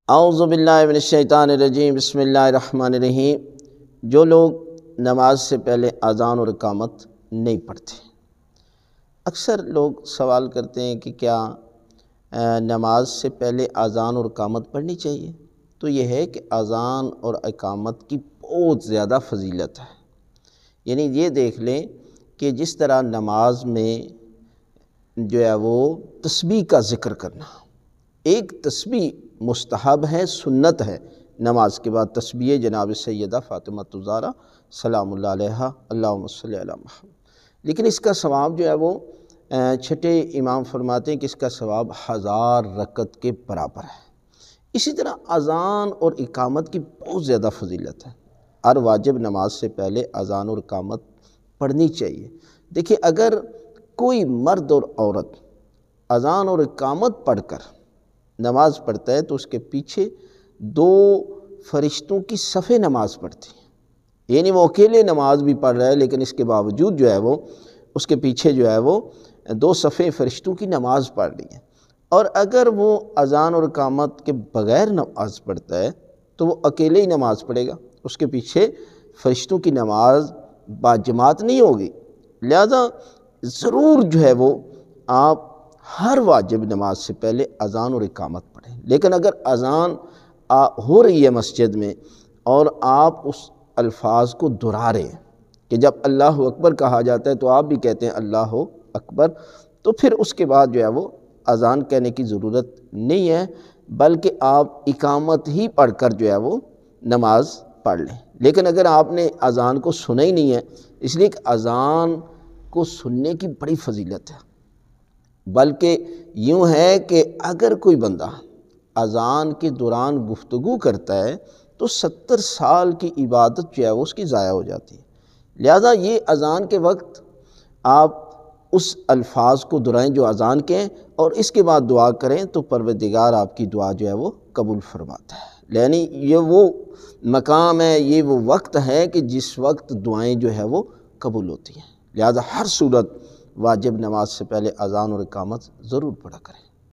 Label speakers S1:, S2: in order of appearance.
S1: اعوذ باللہ من الشیطان الرجیم، بسم اللہ الرحمن الرحیم۔ جو لوگ نماز سے پہلے اذان اور اقامت نہیں پڑھتے، اکثر لوگ سوال کرتے ہیں کہ کیا نماز سے پہلے اذان اور اقامت پڑھنی چاہیے؟ تو یہ ہے کہ اذان اور اقامت کی بہت زیادہ فضیلت ہے۔ یعنی یہ دیکھ لیں کہ جس طرح نماز میں جو ہے وہ تسبیح کا ذکر کرنا، ایک تسبیح مستحب ہے، سنت ہے، نماز کے بعد تسبیح جناب سیدہ فاطمہ الزہرا سلام اللہ علیہا اللہم صلی علی محمد، لیکن اس کا ثواب جو ہے وہ چھٹے امام فرماتے ہیں کہ اس کا ثواب 1000 رکعت کے برابر ہے۔ اسی طرح اذان اور اقامت کی بہت زیادہ فضیلت ہے۔ ہر واجب نماز سے پہلے اذان اور اقامت پڑھنی چاہیے۔ دیکھیں، اگر کوئی مرد اور عورت اذان اور اقامت پڑھ کر نماز پڑھتا ہے تو اس کے پیچھے 2 فرشتوں کی صفیں نماز پڑھتی ہیں۔ یعنی وہ اکیلے نماز بھی پڑھ رہا ہے، لیکن اس کے باوجود جو ہے وہ اس کے پیچھے جو ہے وہ 2 صفیں فرشتوں کی نماز پڑھ رہی ہیں۔ اور اگر وہ اذان اور اقامت کے بغیر نماز پڑھتا ہے تو وہ اکیلے ہی نماز پڑھے گا، اس کے پیچھے فرشتوں کی نماز باجماعت نہیں ہوگی۔ لہذا ضرور جو ہے وہ آپ ہر واجب نماز سے پہلے اذان اور اقامت پڑھیں۔ لیکن اگر اذان ہو رہی ہے مسجد میں اور آپ اس الفاظ کو دہرا رہے ہیں کہ جب اللہ اکبر کہا جاتا ہے تو آپ بھی کہتے ہیں اللہ اکبر، تو پھر اس کے بعد جو ہے وہ اذان کہنے کی ضرورت نہیں ہے، بلکہ آپ اقامت ہی پڑھ کر جو ہے وہ نماز پڑھ لیں۔ لیکن اگر آپ نے اذان کو سنا ہی نہیں ہے، اس لیے کہ اذان کو سننے کی بڑی فضیلت ہے، بلکہ یوں ہے کہ اگر کوئی بندہ اذان کے دوران گفتگو کرتا ہے تو 70 سال کی عبادت جو ہے وہ اس کی ضائع ہو جاتی ہے۔ لہذا یہ اذان کے وقت آپ اس الفاظ کو دہرائیں جو اذان کے ہیں، اور اس کے بعد دعا کریں تو پروردگار آپ کی دعا جو ہے وہ قبول فرماتا ہے۔ یعنی یہ وہ مقام ہے، یہ وہ وقت ہے کہ جس وقت دعائیں جو ہے وہ قبول ہوتی ہیں۔ لہذا ہر صورت واجب نماز سے پہلے اذان اور اقامت ضرور پڑھا کریں۔